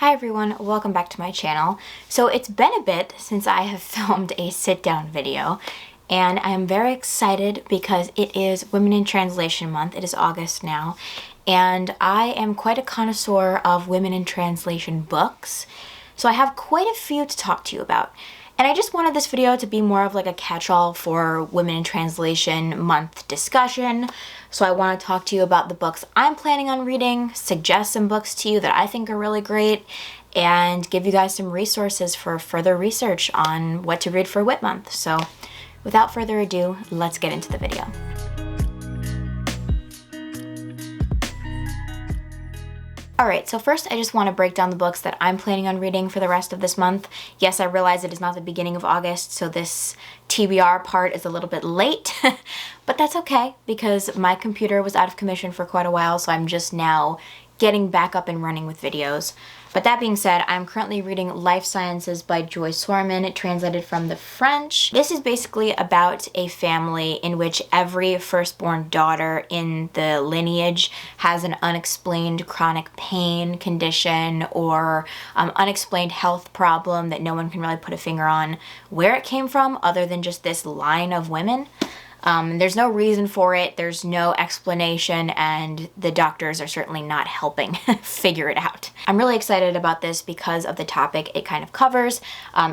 Hi everyone, welcome back to my channel. So it's been a bit since I have filmed a sit-down video, and I am very excited because it is Women in Translation Month. It is August now, and I am quite a connoisseur of women in translation books, so I have quite a few to talk to you about. And I just wanted this video to be more of like a catch-all for Women in Translation Month discussion. So I want to talk to you about the books I'm planning on reading, suggest some books to you that I think are really great, and give you guys some resources for further research on what to read for WIT Month. So without further ado, let's get into the video. Alright, so first I just want to break down the books that I'm planning on reading for the rest of this month. Yes, I realize it is not the beginning of August, so this TBR part is a little bit late, but that's okay because my computer was out of commission for quite a while, so I'm just now getting back up and running with videos. But that being said, I'm currently reading Life Sciences by Joyce Sorman, translated from the French. This is basically about a family in which every firstborn daughter in the lineage has an unexplained chronic pain condition or unexplained health problem that no one can really put a finger on where it came from other than just this line of women. There's no reason for it, there's no explanation, and the doctors are certainly not helping figure it out. I'm really excited about this because of the topic it kind of covers.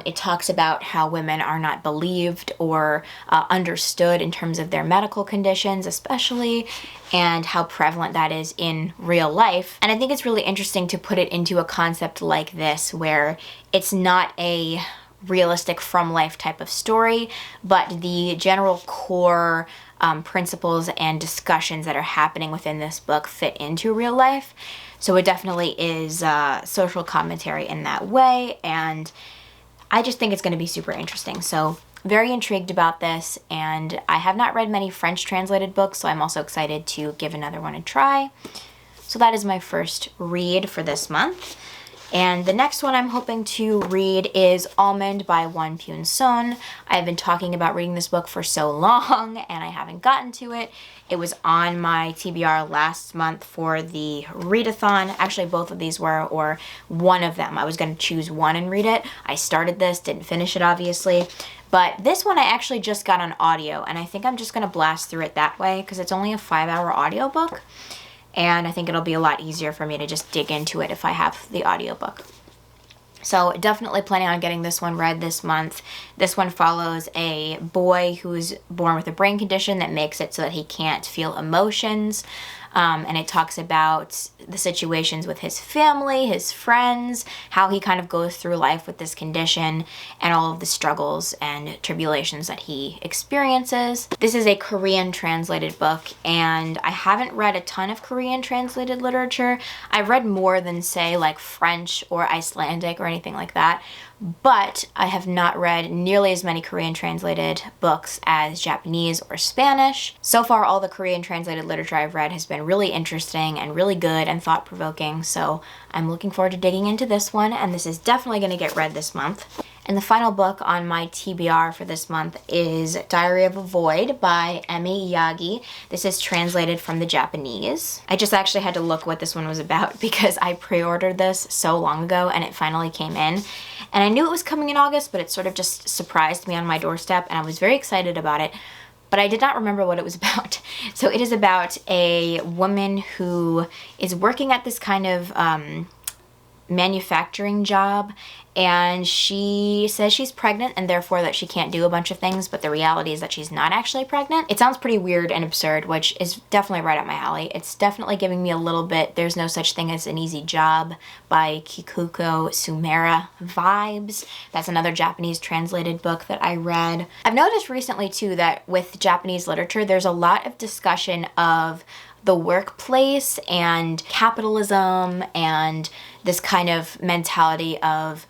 It talks about how women are not believed or understood in terms of their medical conditions especially, and how prevalent that is in real life. And I think it's really interesting to put it into a concept like this where it's not a realistic from life type of story, but the general core principles and discussions that are happening within this book fit into real life. So it definitely is social commentary in that way, and I just think it's going to be super interesting. So very intrigued about this, and I have not read many French translated books, so I'm also excited to give another one a try. So that is my first read for this month. And the next one I'm hoping to read is Almond by Won Pyun Son. I've been talking about reading this book for so long and I haven't gotten to it. It was on my TBR last month for the readathon. Actually, both of these were, or one of them. I was going to choose one and read it. I started this, didn't finish it obviously. But this one I actually just got on audio, and I think I'm just going to blast through it that way because it's only a 5-hour audiobook. And I think it'll be a lot easier for me to just dig into it if I have the audiobook. So definitely planning on getting this one read this month. This one follows a boy who's born with a brain condition that makes it so that he can't feel emotions. And it talks about the situations with his family, his friends, how he kind of goes through life with this condition, and all of the struggles and tribulations that he experiences. This is a Korean translated book, and I haven't read a ton of Korean translated literature. I've read more than, say, like French or Icelandic or anything like that. But I have not read nearly as many Korean translated books as Japanese or Spanish. So far, all the Korean translated literature I've read has been really interesting and really good and thought-provoking, so I'm looking forward to digging into this one, and this is definitely going to get read this month. And the final book on my TBR for this month is Diary of a Void by Emi Yagi. This is translated from the Japanese. I just actually had to look what this one was about because I pre-ordered this so long ago and it finally came in. And I knew it was coming in August, but it sort of just surprised me on my doorstep, and I was very excited about it, but I did not remember what it was about. So it is about a woman who is working at this kind of manufacturing job, and she says she's pregnant and therefore that she can't do a bunch of things, but the reality is that she's not actually pregnant. It sounds pretty weird and absurd, which is definitely right up my alley. It's definitely giving me a little bit There's No Such Thing as an Easy Job by Kikuko Sumera vibes. That's another Japanese translated book that I read. I've noticed recently too that with Japanese literature there's a lot of discussion of the workplace and capitalism and this kind of mentality of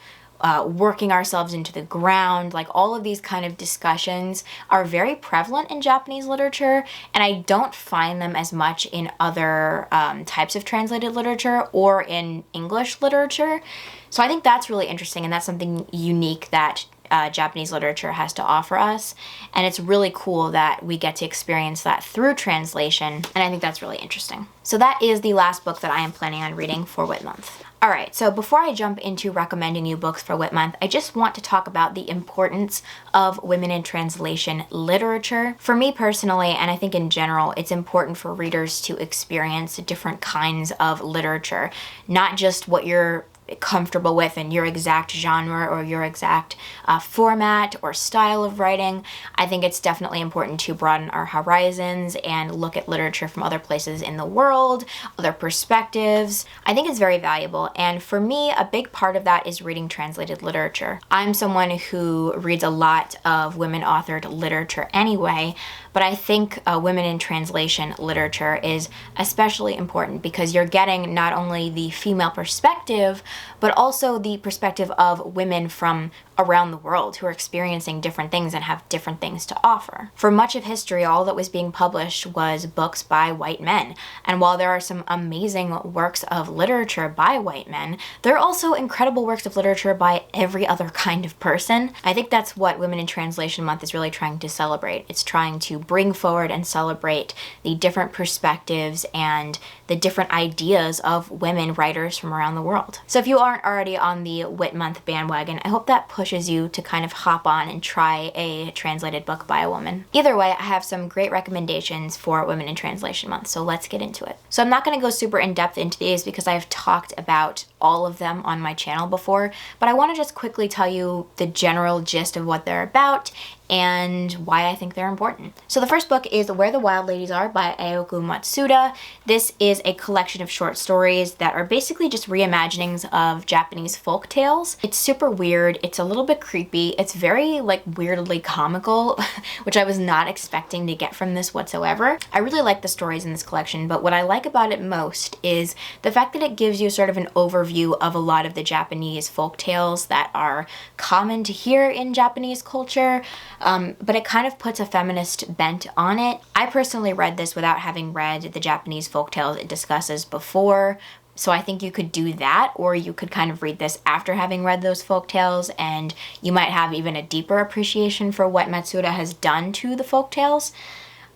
working ourselves into the ground. Like, all of these kind of discussions are very prevalent in Japanese literature, and I don't find them as much in other types of translated literature or in English literature. So I think that's really interesting, and that's something unique that Japanese literature has to offer us. And it's really cool that we get to experience that through translation. And I think that's really interesting. So that is the last book that I am planning on reading for WIT Month. Alright, so before I jump into recommending you books for WIT Month, I just want to talk about the importance of women in translation literature. For me personally, and I think in general, it's important for readers to experience different kinds of literature, not just what you're comfortable with in your exact genre or your exact format or style of writing. I think it's definitely important to broaden our horizons and look at literature from other places in the world, other perspectives. I think it's very valuable, and for me, a big part of that is reading translated literature. I'm someone who reads a lot of women-authored literature anyway, but I think women in translation literature is especially important because you're getting not only the female perspective, but also the perspective of women from around the world who are experiencing different things and have different things to offer. For much of history, all that was being published was books by white men. And while there are some amazing works of literature by white men, there are also incredible works of literature by every other kind of person. I think that's what Women in Translation Month is really trying to celebrate. It's trying to bring forward and celebrate the different perspectives and the different ideas of women writers from around the world. So if you aren't already on the WIT Month bandwagon, I hope that pushes you to kind of hop on and try a translated book by a woman. Either way, I have some great recommendations for Women in Translation Month, so let's get into it. So I'm not going to go super in-depth into these because I've talked about all of them on my channel before, but I want to just quickly tell you the general gist of what they're about and why I think they're important. So the first book is Where the Wild Ladies Are by Aoku Matsuda. This is a collection of short stories that are basically just reimaginings of Japanese folk tales. It's super weird, it's a little bit creepy, it's very like weirdly comical, which I was not expecting to get from this whatsoever. I really like the stories in this collection, but what I like about it most is the fact that it gives you sort of an overview of a lot of the Japanese folk tales that are common to hear in Japanese culture. But it kind of puts a feminist bent on it. I personally read this without having read the Japanese folktales it discusses before, so I think you could do that, or you could kind of read this after having read those folktales, and you might have even a deeper appreciation for what Matsuda has done to the folktales.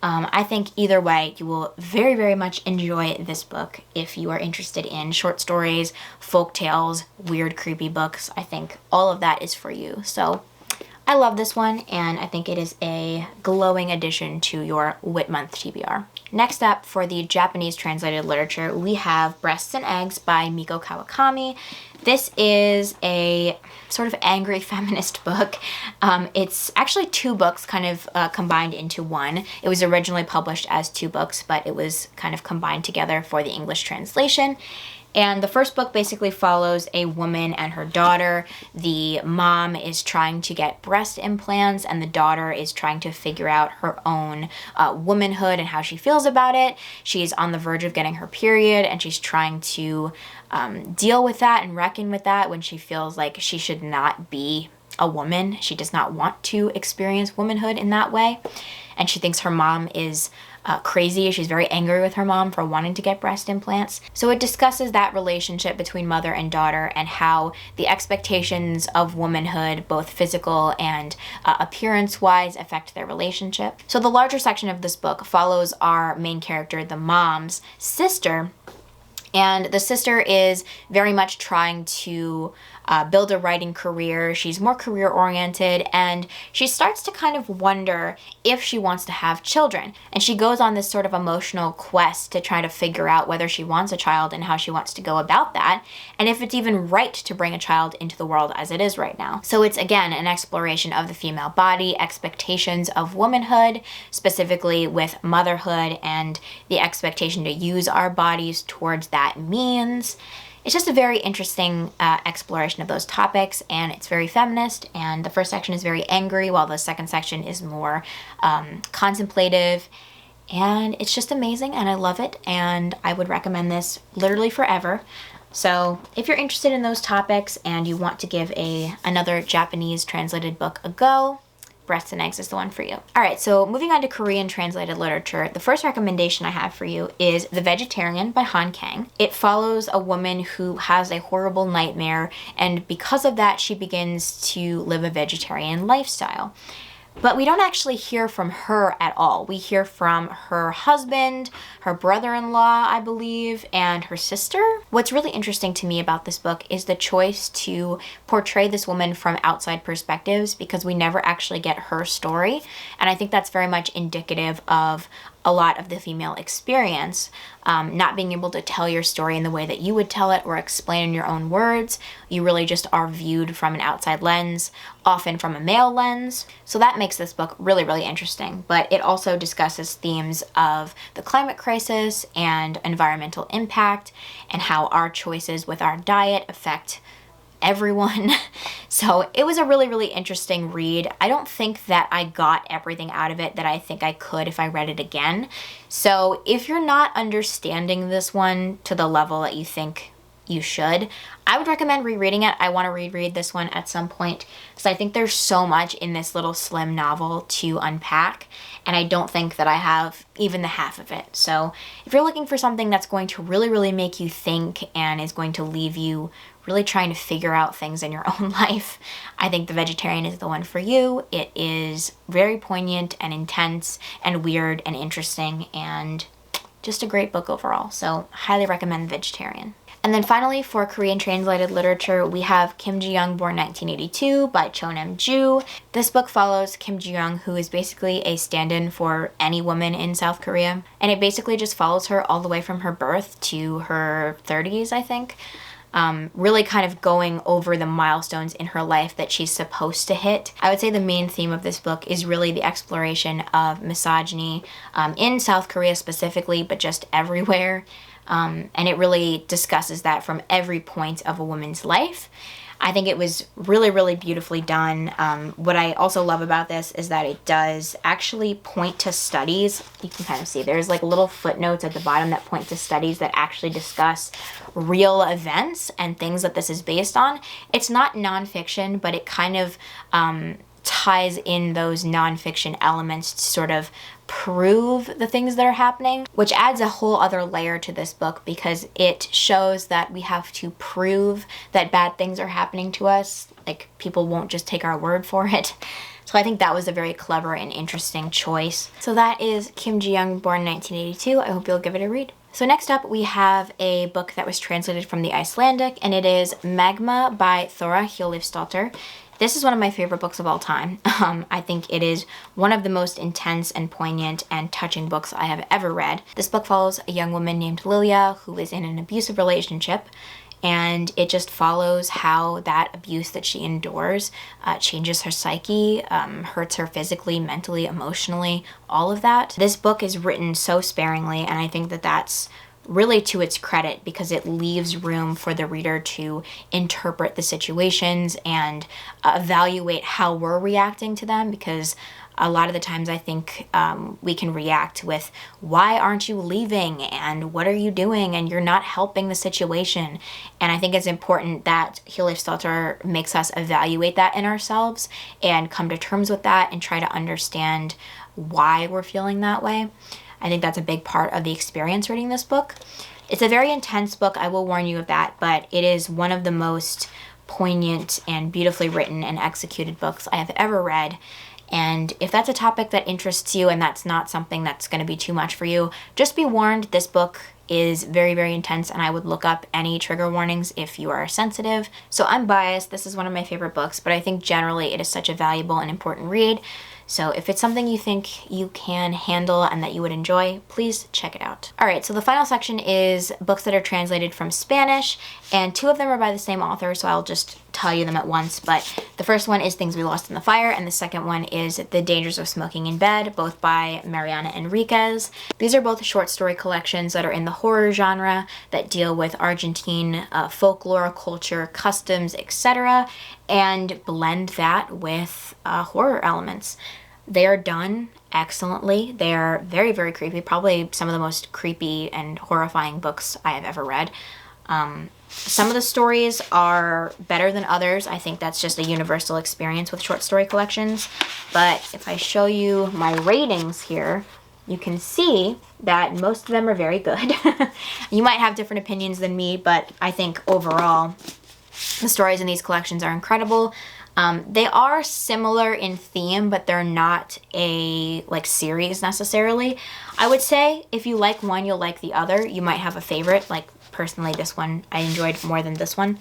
I think either way, you will very, very much enjoy this book if you are interested in short stories, folktales, weird, creepy books. I think all of that is for you. So I love this one, and I think it is a glowing addition to your WIT Month TBR. Next up, for the Japanese translated literature, we have Breasts and Eggs by Miko Kawakami. This is a sort of angry feminist book. It's actually two books kind of combined into one. It was originally published as two books, but it was kind of combined together for the English translation. And the first book basically follows a woman and her daughter. The mom is trying to get breast implants, and the daughter is trying to figure out her own womanhood and how she feels about it. She's on the verge of getting her period, and she's trying to deal with that and reckon with that when she feels like she should not be a woman. She does not want to experience womanhood in that way. And she thinks her mom is crazy. She's very angry with her mom for wanting to get breast implants. So it discusses that relationship between mother and daughter and how the expectations of womanhood, both physical and appearance-wise, affect their relationship. So the larger section of this book follows our main character, the mom's sister, and the sister is very much trying to build a writing career. She's more career-oriented, and she starts to kind of wonder if she wants to have children. And she goes on this sort of emotional quest to try to figure out whether she wants a child and how she wants to go about that, and if it's even right to bring a child into the world as it is right now. So it's, again, an exploration of the female body, expectations of womanhood, specifically with motherhood, and the expectation to use our bodies towards that means. It's just a very interesting exploration of those topics, and it's very feminist, and the first section is very angry, while the second section is more contemplative, and it's just amazing, and I love it, and I would recommend this literally forever. So if you're interested in those topics and you want to give another Japanese translated book a go, Breasts and Eggs is the one for you. All right, so moving on to Korean translated literature, the first recommendation I have for you is The Vegetarian by Han Kang. It follows a woman who has a horrible nightmare, and because of that, she begins to live a vegetarian lifestyle. But we don't actually hear from her at all. We hear from her husband, her brother-in-law, I believe, and her sister. What's really interesting to me about this book is the choice to portray this woman from outside perspectives, because we never actually get her story. And I think that's very much indicative of a lot of the female experience, not being able to tell your story in the way that you would tell it or explain in your own words. You really just are viewed from an outside lens, often from a male lens. So that makes this book really, really interesting. But it also discusses themes of the climate crisis and environmental impact, and how our choices with our diet affect everyone. So it was a really, really interesting read. I don't think that I got everything out of it that I think I could if I read it again. So if you're not understanding this one to the level that you think you should, I would recommend rereading it. I want to reread this one at some point, because I think there's so much in this little slim novel to unpack, and I don't think that I have even the half of it. So if you're looking for something that's going to really, really make you think and is going to leave you really trying to figure out things in your own life, I think The Vegetarian is the one for you. It is very poignant and intense and weird and interesting, and just a great book overall. So highly recommend The Vegetarian. And then finally, for Korean translated literature, we have Kim Ji-young, born 1982, by Cho Nam-ju. This book follows Kim Ji-young, who is basically a stand-in for any woman in South Korea. And it basically just follows her all the way from her birth to her 30s, I think. Really kind of going over the milestones in her life that she's supposed to hit. I would say the main theme of this book is really the exploration of misogyny in South Korea specifically, but just everywhere. And it really discusses that from every point of a woman's life. I think it was really, really beautifully done. What I also love about this is that it does actually point to studies. You can kind of see there's like little footnotes at the bottom that point to studies that actually discuss real events and things that this is based on. It's not nonfiction, but it kind of ties in those nonfiction elements to sort of prove the things that are happening, which adds a whole other layer to this book, because it shows that we have to prove that bad things are happening to us. Like, people won't just take our word for it. So I think that was a very clever and interesting choice. So that is Kim Ji-young, born 1982. I hope you'll give it a read. So next up, we have a book that was translated from the Icelandic, and it is Magma by Thora Hjörleifsdóttir. This is one of my favorite books of all time. I think it is one of the most intense and poignant and touching books I have ever read. This book follows a young woman named Lilia who is in an abusive relationship, and it just follows how that abuse that she endures changes her psyche, hurts her physically, mentally, emotionally, all of that. This book is written so sparingly, and I think that that's really to its credit, because it leaves room for the reader to interpret the situations and evaluate how we're reacting to them, because a lot of the times I think we can react with, why aren't you leaving, and what are you doing, and you're not helping the situation. And I think it's important that Hjörleifsdóttir makes us evaluate that in ourselves and come to terms with that and try to understand why we're feeling that way. I think that's a big part of the experience reading this book. It's a very intense book, I will warn you of that, but it is one of the most poignant and beautifully written and executed books I have ever read. And if that's a topic that interests you and that's not something that's going to be too much for you, just be warned, this book is very, very intense, and I would look up any trigger warnings if you are sensitive. So I'm biased, this is one of my favorite books, but I think generally it is such a valuable and important read. So if it's something you think you can handle and that you would enjoy, please check it out. All right, so the final section is books that are translated from Spanish, and two of them are by the same author, so I'll just tell you them at once. But the first one is Things We Lost in the Fire, and the second one is The Dangers of Smoking in Bed, both by Mariana Enriquez. These are both short story collections that are in the horror genre that deal with Argentine folklore, culture, customs, etc., and blend that with horror elements. They are done excellently. They are very, very creepy. Probably some of the most creepy and horrifying books I have ever read. Some of the stories are better than others. I think that's just a universal experience with short story collections. But if I show you my ratings here, you can see that most of them are very good. You might have different opinions than me, but I think overall the stories in these collections are incredible. They are similar in theme, but they're not a series necessarily. I would say if you like one, you'll like the other. You might have a favorite. Like personally, this one I enjoyed more than this one.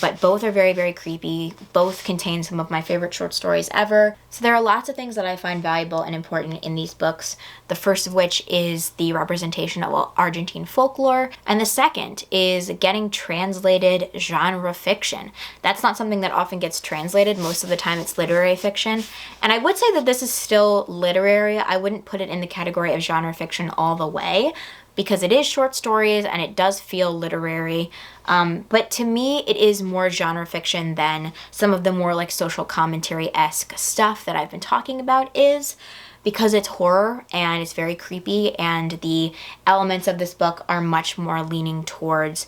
But both are very, very creepy. Both contain some of my favorite short stories ever. So there are lots of things that I find valuable and important in these books. The first of which is the representation of Argentine folklore. And the second is getting translated genre fiction. That's not something that often gets translated. Most of the time it's literary fiction. And I would say that this is still literary. I wouldn't put it in the category of genre fiction all the way, because it is short stories and it does feel literary. But to me, it is more genre fiction than some of the more social commentary-esque stuff that I've been talking about is, because it's horror and it's very creepy, and the elements of this book are much more leaning towards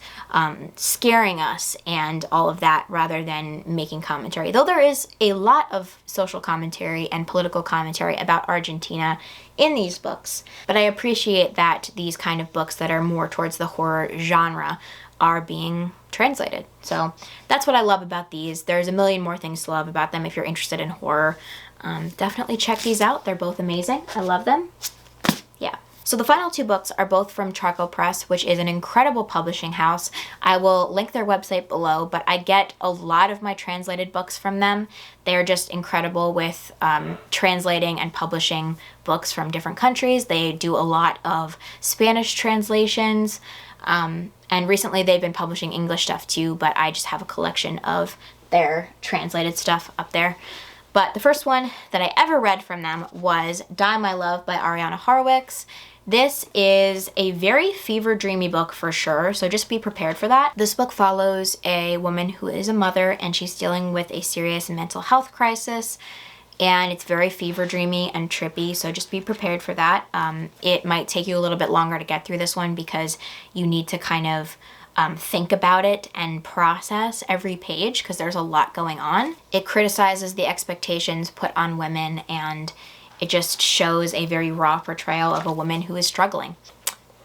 scaring us and all of that rather than making commentary. Though there is a lot of social commentary and political commentary about Argentina in these books, but I appreciate that these kind of books that are more towards the horror genre are being translated. So that's what I love about these. There's a million more things to love about them if you're interested in horror. Definitely check these out. They're both amazing. I love them. Yeah. So the final two books are both from Charco Press, which is an incredible publishing house. I will link their website below, but I get a lot of my translated books from them. They're just incredible with translating and publishing books from different countries. They do a lot of Spanish translations. And recently they've been publishing English stuff too, but I just have a collection of their translated stuff up there. But the first one that I ever read from them was Die My Love by Ariana Horowitz. This is a very fever-dreamy book for sure, so just be prepared for that. This book follows a woman who is a mother and she's dealing with a serious mental health crisis, and it's very fever-dreamy and trippy, so just be prepared for that. It might take you a little bit longer to get through this one because you need to kind of think about it and process every page because there's a lot going on. It criticizes the expectations put on women, and it just shows a very raw portrayal of a woman who is struggling.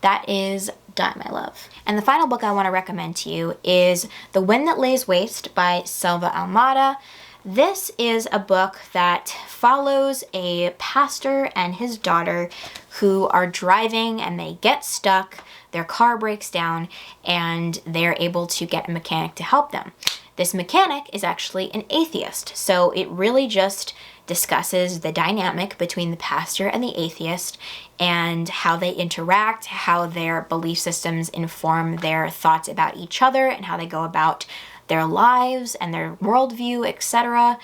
That is Die My Love. And the final book I want to recommend to you is The Wind That Lays Waste by Selva Almada. This is a book that follows a pastor and his daughter who are driving and they get stuck, their car breaks down, and they're able to get a mechanic to help them. This mechanic is actually an atheist, so it really just discusses the dynamic between the pastor and the atheist and how they interact, how their belief systems inform their thoughts about each other, and how they go about their lives and their worldview, etc.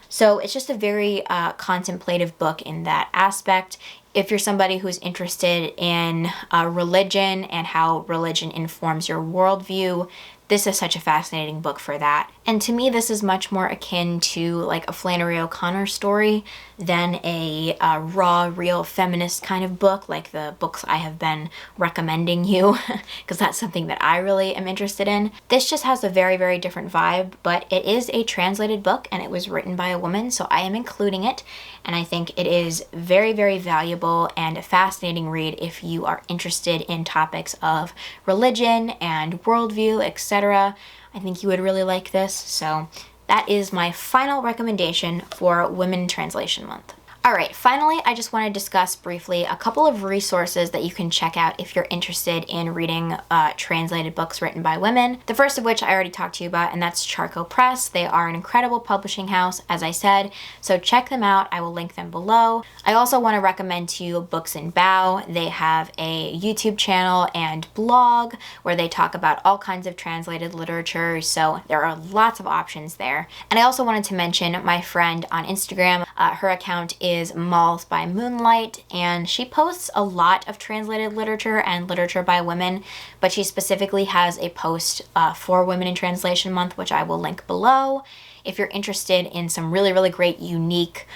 So it's just a very contemplative book in that aspect. If you're somebody who's interested in religion and how religion informs your worldview, this is such a fascinating book for that. And to me, this is much more akin to like a Flannery O'Connor story than a raw, real feminist kind of book like the books I have been recommending you, because that's something that I really am interested in. This just has a very, very different vibe, but it is a translated book and it was written by a woman, so I am including it. And I think it is very, very valuable and a fascinating read if you are interested in topics of religion and worldview, etc. I think you would really like this. So that is my final recommendation for Women in Translation Month. All right, finally, I just want to discuss briefly a couple of resources that you can check out if you're interested in reading translated books written by women. The first of which I already talked to you about, and that's Charco Press. They are an incredible publishing house, as I said, so check them out. I will link them below. I also want to recommend to you Books and Bow. They have a YouTube channel and blog where they talk about all kinds of translated literature, so there are lots of options there. And I also wanted to mention my friend on Instagram. Her account is Malls by Moonlight, and she posts a lot of translated literature and literature by women, but she specifically has a post for Women in Translation Month, which I will link below. If you're interested in some really, really great, unique,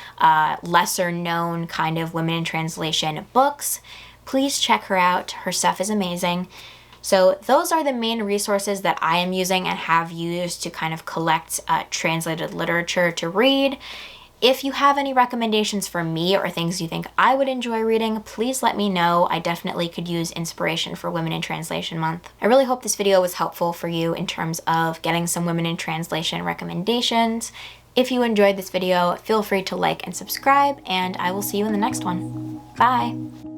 lesser known kind of women in translation books, please check her out. Her stuff is amazing. So those are the main resources that I am using and have used to kind of collect translated literature to read. If you have any recommendations for me or things you think I would enjoy reading, please let me know. I definitely could use inspiration for Women in Translation Month. I really hope this video was helpful for you in terms of getting some Women in Translation recommendations. If you enjoyed this video, feel free to like and subscribe, and I will see you in the next one. Bye!